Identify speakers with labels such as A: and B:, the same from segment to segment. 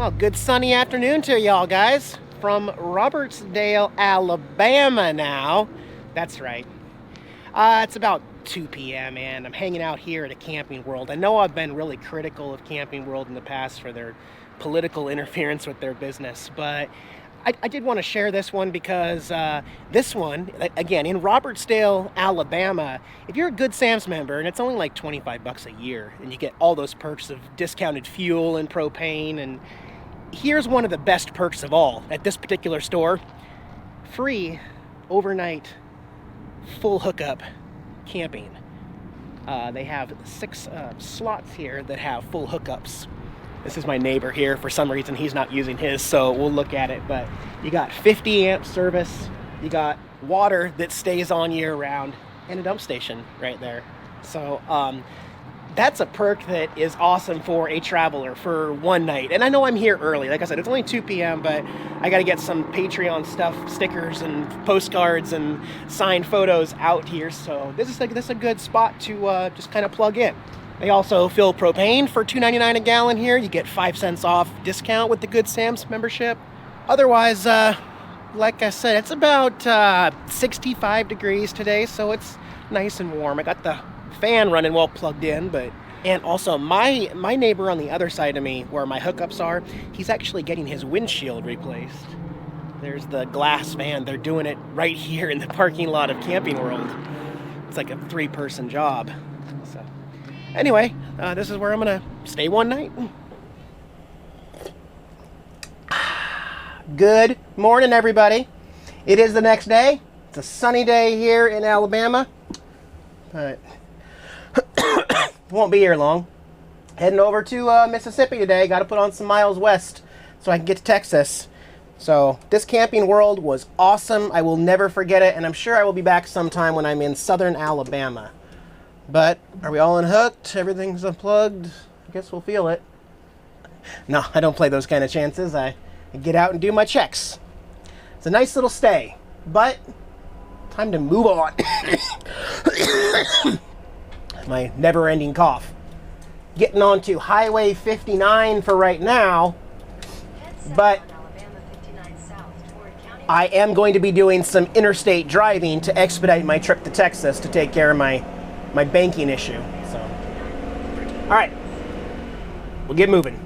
A: Well, good sunny afternoon to y'all guys from Robertsdale, Alabama now. That's right. It's about 2 p.m. and I'm hanging out here at a Camping World. I know I've been really critical of Camping World in the past for their political interference with their business, but I did want to share this one because this one, again, in Robertsdale, Alabama, if you're a Good Sam's member, and it's only like 25 bucks a year, and you get all those perks of discounted fuel and propane, and here's one of the best perks of all at this particular store: free overnight full hookup camping. They have 6 slots here that have full hookups. This is my neighbor here. For some reason, he's not using his, so we'll look at it. But you got 50 amp service, you got water that stays on year round, and a dump station right there. So that's a perk that is awesome for a traveler for one night. And I know I'm here early. Like I said, it's only 2 p.m., but I got to get some Patreon stuff, stickers and postcards and signed photos out here. So this is a good spot to just kind of plug in. They also fill propane for $2.99 a gallon here. You get 5 cents off discount with the Good Sam's membership. Otherwise, like I said, it's about 65 degrees today, so it's nice and warm. I got the fan running well plugged in, and also my neighbor on the other side of me, where my hookups are, he's actually getting his windshield replaced. There's the glass van. They're doing it right here in the parking lot of Camping World. It's like a 3-person job. So anyway, this is where I'm gonna stay one night. Good morning, everybody. It is the next day. It's a sunny day here in Alabama, but won't be here long. Heading over to Mississippi today. Got to put on some miles west so I can get to Texas. So this Camping World was awesome. I will never forget it, and I'm sure I will be back sometime when I'm in southern Alabama. But are we all unhooked? Everything's unplugged? I guess we'll feel it. No, I don't play those kind of chances. I get out and do my checks. It's a nice little stay, but time to move on. My never-ending cough. Getting on to Highway 59 for right now, but I am going to be doing some interstate driving to expedite my trip to Texas to take care of my banking issue. So, all right, we'll get moving.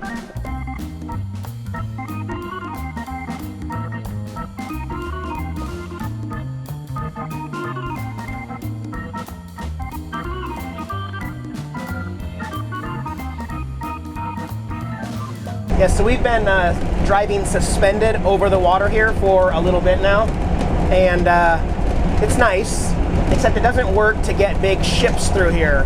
A: Yeah, so we've been driving suspended over the water here for a little bit now, and it's nice, except it doesn't work to get big ships through here.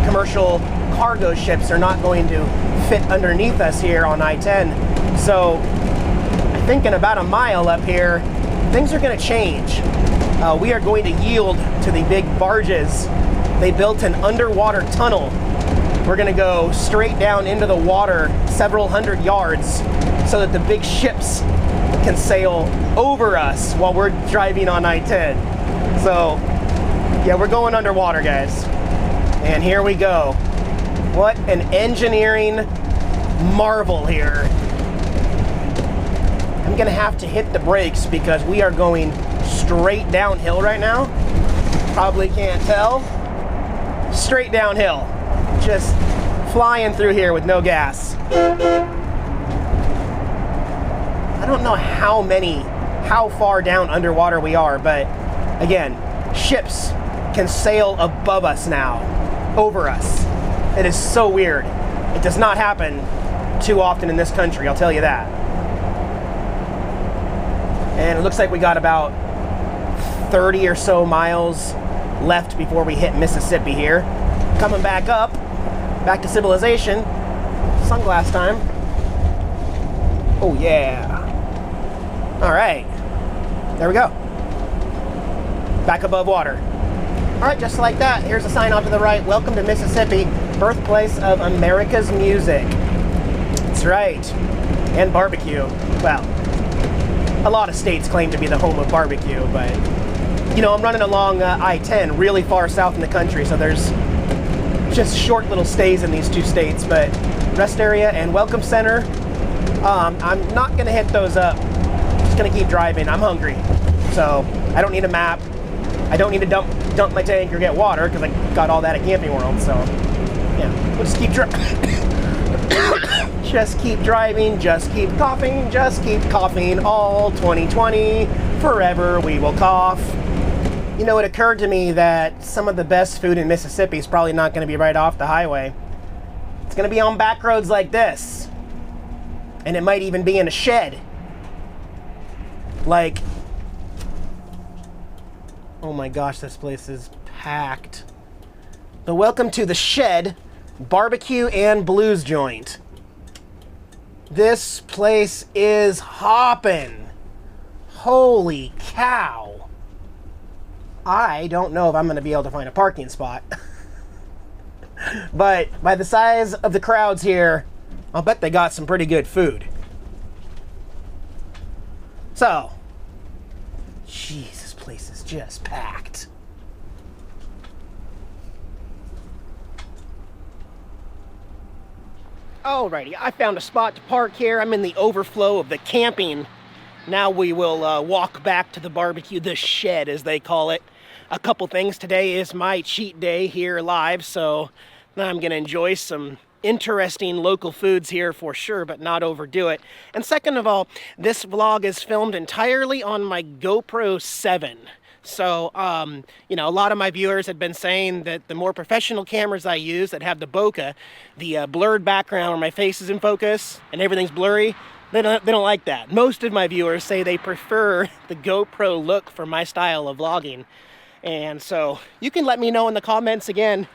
A: Commercial cargo ships are not going to fit underneath us here on I-10. So I think in about a mile up here, things are going to change. We are going to yield to the big barges. They built an underwater tunnel. We're going to go straight down into the water several hundred yards so that the big ships can sail over us while we're driving on I-10. So, yeah, we're going underwater, guys. And here we go. What an engineering marvel here. I'm going to have to hit the brakes because we are going straight downhill right now. Probably can't tell. Straight downhill. Just flying through here with no gas. I don't know how far down underwater we are, but again, ships can sail above us now, over us. It is so weird. It does not happen too often in this country, I'll tell you that. And it looks like we got about 30 or so miles left before we hit Mississippi here. Coming back up, back to civilization. Sunglass time. Oh yeah. All right, there we go. Back above water. All right, just like that, here's a sign off to the right. Welcome to Mississippi, birthplace of America's music. That's right, and barbecue. Well, a lot of states claim to be the home of barbecue, but you know, I'm running along I-10 really far south in the country, so there's just short little stays in these 2 states, but rest area and welcome center I'm not gonna hit those up. Just gonna keep driving. I'm hungry, so I don't need a map. I don't need to dump my tank or get water because I got all that at Camping World. So yeah, we'll just keep driving. Just keep driving. Just keep coughing. Just keep coughing. All 2020, forever we will cough. You know, it occurred to me that some of the best food in Mississippi is probably not going to be right off the highway. It's going to be on back roads like this. And it might even be in a shed. Like, oh my gosh, this place is packed. So welcome to the Shed Barbecue and Blues Joint. This place is hopping. Holy cow. I don't know if I'm going to be able to find a parking spot. But by the size of the crowds here, I'll bet they got some pretty good food. So, jeez, this place is just packed. Alrighty, I found a spot to park here. I'm in the overflow of the camping. Now we will walk back to the barbecue, the shed as they call it. A couple things. Today is my cheat day here live, so I'm going to enjoy some interesting local foods here for sure, but not overdo it. And second of all, this vlog is filmed entirely on my GoPro 7. So, you know, a lot of my viewers had been saying that the more professional cameras I use that have the bokeh, the blurred background where my face is in focus and everything's blurry, they don't like that. Most of my viewers say they prefer the GoPro look for my style of vlogging. And so you can let me know in the comments again,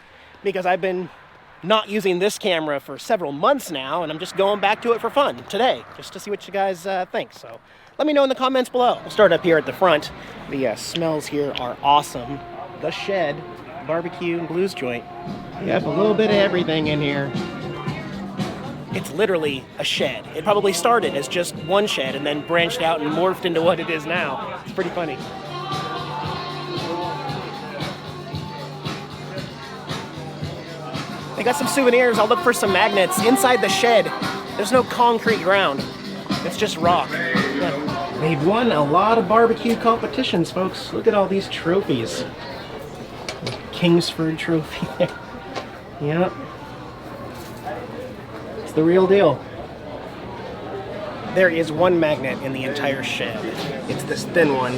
A: because I've been not using this camera for several months now, and I'm just going back to it for fun today, just to see what you guys think. So let me know in the comments below. We'll start up here at the front. The smells here are awesome. The Shed Barbecue and Blues Joint. You have a little bit of everything in here. It's literally a shed. It probably started as just one shed and then branched out and morphed into what it is now. It's pretty funny. They got some souvenirs. I'll look for some magnets. Inside the shed, there's no concrete ground. It's just rock. Yeah. They've won a lot of barbecue competitions, folks. Look at all these trophies. Kingsford trophy there. Yep. It's the real deal. There is one magnet in the entire shed. It's this thin one.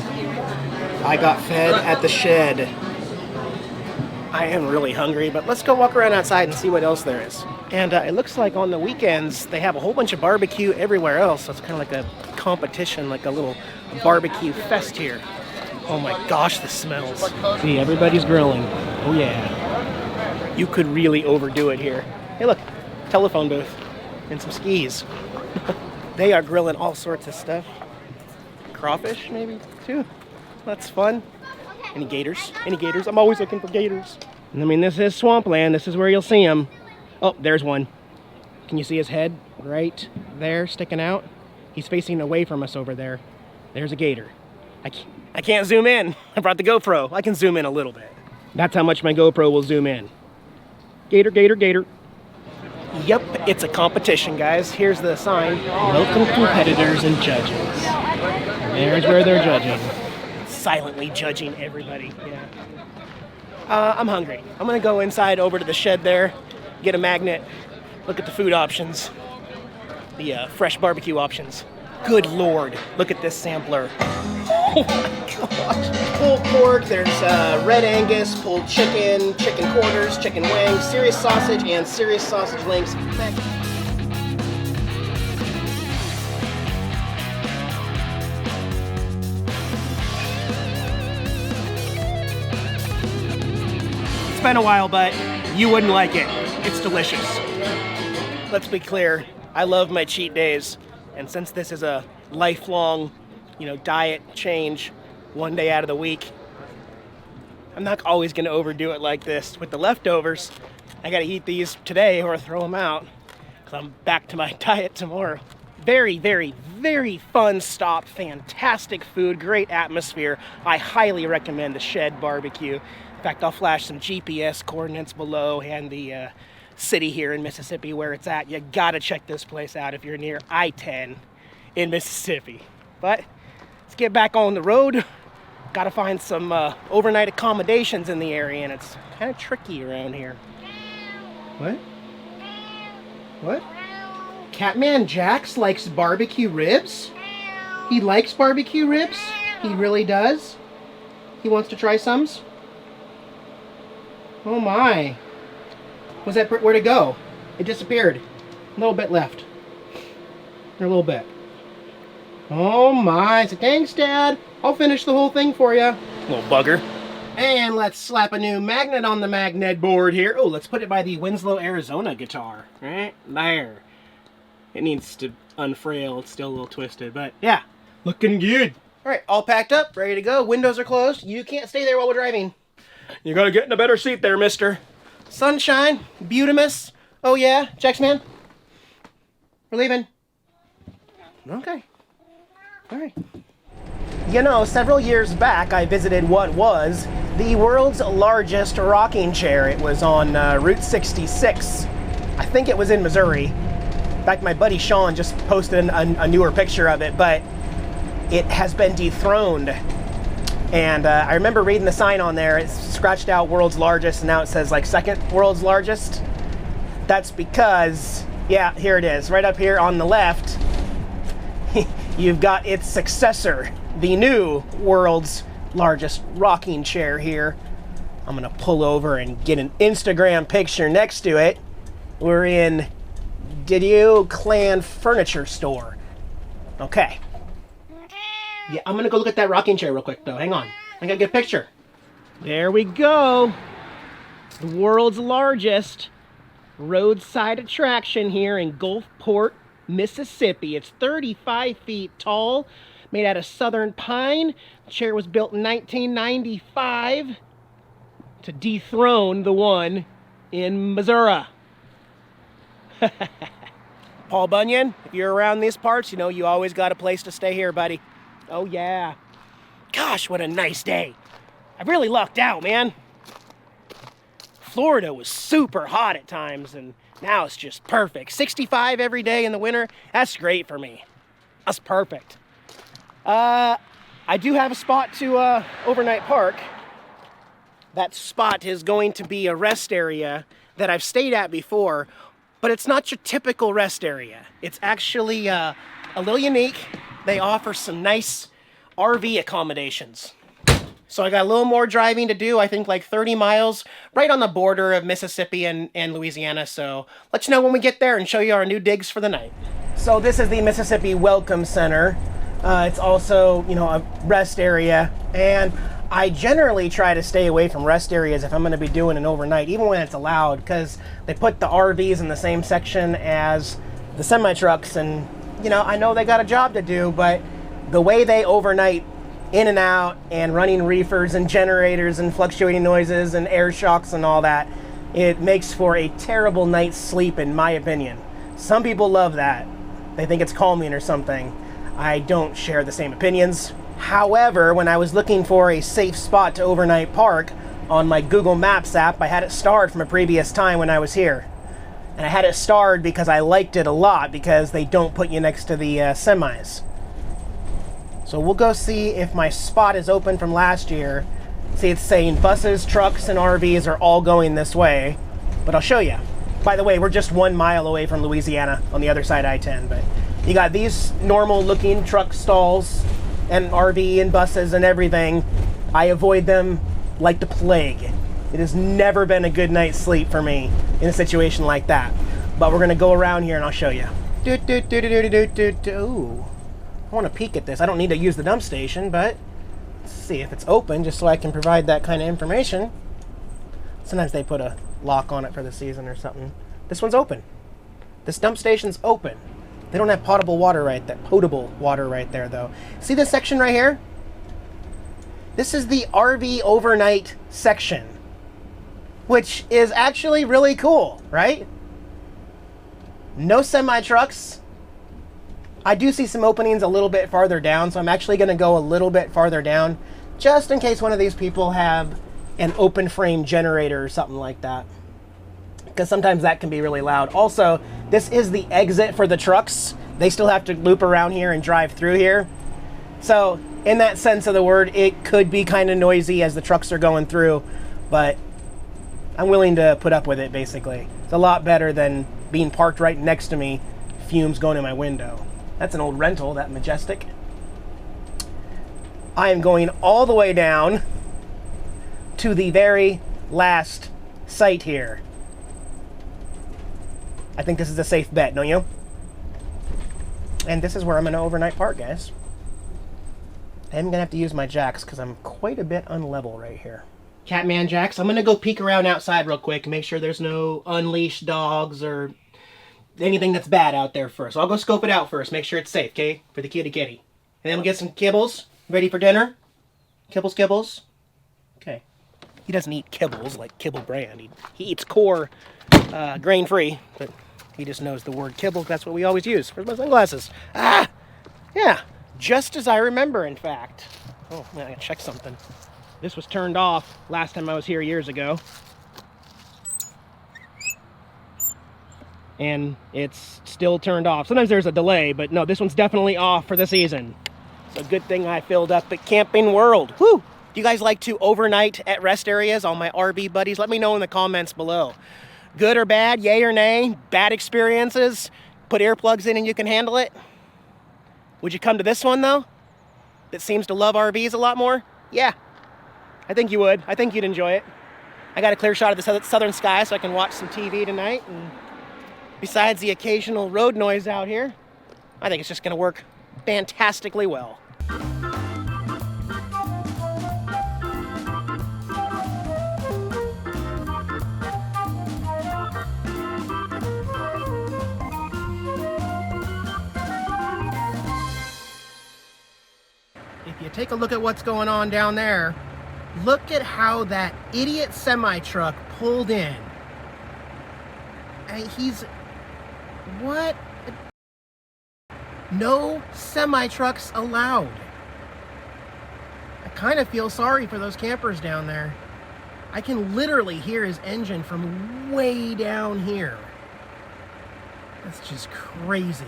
A: I got fed at the shed. I am really hungry, but let's go walk around outside and see what else there is. And it looks like on the weekends, they have a whole bunch of barbecue everywhere else. So it's kind of like a competition, like a little barbecue fest here. Oh my gosh, the smells. See, everybody's grilling. Oh yeah. You could really overdo it here. Hey look, telephone booth and some skis. They are grilling all sorts of stuff. Crawfish maybe too. That's fun. Any gators? Any gators? I'm always looking for gators. I mean, this is swampland. This is where you'll see them. Oh, there's one. Can you see his head right there sticking out? He's facing away from us over there. There's a gator. I can't zoom in. I brought the GoPro. I can zoom in a little bit. That's how much my GoPro will zoom in. Gator, gator, gator. Yep, it's a competition, guys. Here's the sign. Welcome competitors and judges. There's where they're judging. Silently judging everybody. Yeah. I'm hungry. I'm gonna go inside over to the shed there, get a magnet, look at the food options, the fresh barbecue options. Good Lord, look at this sampler. Oh my gosh. Pulled pork, there's red Angus, pulled chicken, chicken quarters, chicken wings, serious sausage, and serious sausage links. It's been a while, but you wouldn't like it. It's delicious. Let's be clear, I love my cheat days, and since this is a lifelong, diet change, one day out of the week, I'm not always gonna overdo it like this. With the leftovers, I gotta eat these today or throw them out, because I'm back to my diet tomorrow. Very, very, very fun stop, fantastic food, great atmosphere. I highly recommend the Shed Barbecue. In fact, I'll flash some GPS coordinates below and the city here in Mississippi where it's at. You gotta check this place out if you're near I-10 in Mississippi. But let's get back on the road. Gotta find some overnight accommodations in the area, and it's kind of tricky around here. What? What? Catman Jax likes barbecue ribs? He likes barbecue ribs? He really does? He wants to try some? Oh my. Was that, where'd it go? It disappeared. A little bit left. A little bit. Oh my. So thanks, Dad. I'll finish the whole thing for you. Little bugger. And let's slap a new magnet on the magnet board here. Oh, let's put it by the Winslow, Arizona guitar. Right there. It needs to unfrail. It's still a little twisted, but yeah. Looking good. All right, all packed up, ready to go. Windows are closed. You can't stay there while we're driving. You gotta get in a better seat there, mister. Sunshine, beautimus. Oh yeah, Jax man. We're leaving. Okay. All right. You know, several years back, I visited what was the world's largest rocking chair. It was on Route 66. I think it was in Missouri. In fact, my buddy Sean just posted a newer picture of it, but it has been dethroned. And I remember reading the sign on there. It's scratched out world's largest, and now it says like second world's largest. That's because, yeah, here it is. Right up here on the left, you've got its successor, the new world's largest rocking chair here. I'm gonna pull over and get an Instagram picture next to it. We're in Didio Clan Furniture Store. Okay. Yeah, I'm gonna go look at that rocking chair real quick though. Hang on. I gotta get a picture. There we go. The world's largest roadside attraction here in Gulfport, Mississippi. It's 35 feet tall, made out of southern pine. The chair was built in 1995 to dethrone the one in Missouri. Paul Bunyan, if you're around these parts, you know you always got a place to stay here, buddy. Oh yeah. Gosh, what a nice day. I really lucked out, man. Florida was super hot at times, and now it's just perfect. 65 every day in the winter. That's great for me. That's perfect. I do have a spot to overnight park. That spot is going to be a rest area that I've stayed at before, but it's not your typical rest area. It's actually a little unique. They offer some nice RV accommodations. So I got a little more driving to do, I think like 30 miles, right on the border of Mississippi and Louisiana. So let you know when we get there and show you our new digs for the night. So this is the Mississippi Welcome Center. It's also, you know, a rest area. And I generally try to stay away from rest areas if I'm going to be doing an overnight, even when it's allowed, because they put the RVs in the same section as the semi-trucks, and you know, I know they got a job to do, but the way they overnight in and out and running reefers and generators and fluctuating noises and air shocks and all that, it makes for a terrible night's sleep in my opinion. Some people love that. They think it's calming or something. I don't share the same opinions. However, when I was looking for a safe spot to overnight park on my Google Maps app, I had it starred from a previous time when I was here. And I had it starred because I liked it a lot, because they don't put you next to the semis. So we'll go see if my spot is open from last year. See, it's saying buses, trucks, and RVs are all going this way, but I'll show you. By the way, we're just 1 mile away from Louisiana on the other side of I-10, but you got these normal looking truck stalls and RV and buses and everything. I avoid them like the plague. It has never been a good night's sleep for me in a situation like that. But we're gonna go around here and I'll show you. Ooh. I want to peek at this. I don't need to use the dump station, but let's see if it's open, just so I can provide that kind of information. Sometimes they put a lock on it for the season or something. This one's open. This dump station's open. They don't have potable water right there, though. See this section right here? This is the RV overnight section, which is actually really cool, right? No semi-trucks. I do see some openings a little bit farther down, so I'm actually going to go a little bit farther down, just in case one of these people have an open frame generator or something like that. because sometimes that can be really loud. Also, this is the exit for the trucks. They still have to loop around here and drive through here. So in that sense of the word, it could be kind of noisy as the trucks are going through, but I'm willing to put up with it, basically. It's a lot better than being parked right next to me, fumes going in my window. That's an old rental, that Majestic. I am going all the way down to the very last site here. I think this is a safe bet, don't you? And this is where I'm going to overnight park, guys. I am going to have to use my jacks because I'm quite a bit unlevel right here. Catman jacks. I'm going to go peek around outside real quick and make sure there's no unleashed dogs or anything that's bad out there first. So I'll go scope it out first, make sure it's safe, okay? For the kitty. And then we'll get some kibbles ready for dinner. Kibbles. Okay. He doesn't eat kibbles like Kibble brand. He eats core grain-free, but he just knows the word kibble. That's what we always use. Where's my sunglasses? Ah! Yeah, just as I remember, in fact. Oh, man, I gotta check something. This was turned off last time I was here years ago. And it's still turned off. Sometimes there's a delay, but no, this one's definitely off for the season. So good thing I filled up at Camping World. Woo! Do you guys like to overnight at rest areas, all my RV buddies? Let me know in the comments below. Good or bad, yay or nay, bad experiences, put earplugs in and you can handle it. Would you come to this one though? That seems to love RVs a lot more? Yeah, I think you would. I think you'd enjoy it. I got a clear shot of the southern sky so I can watch some TV tonight. And besides the occasional road noise out here, I think it's just gonna work fantastically well. If you take a look at what's going on down there, look at how that idiot semi-truck pulled in. What? No semi-trucks allowed. I kind of feel sorry for those campers down there. I can literally hear his engine from way down here. That's just crazy.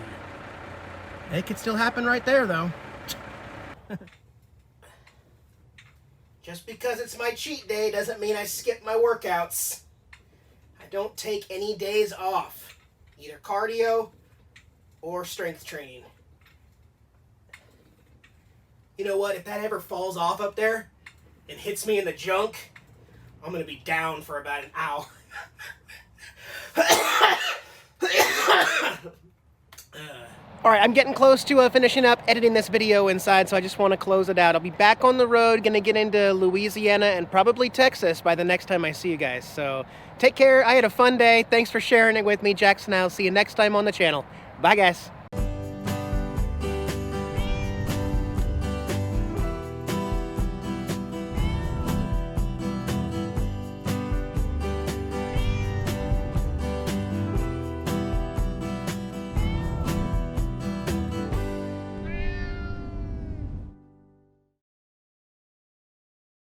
A: It could still happen right there, though. Just because it's my cheat day doesn't mean I skip my workouts. I don't take any days off, either cardio or strength training. You know what? If that ever falls off up there and hits me in the junk, I'm going to be down for about an hour. Alright, I'm getting close to finishing up editing this video inside, so I just want to close it out. I'll be back on the road, going to get into Louisiana and probably Texas by the next time I see you guys. So, take care. I had a fun day. Thanks for sharing it with me, Jackson. I'll see you next time on the channel. Bye, guys.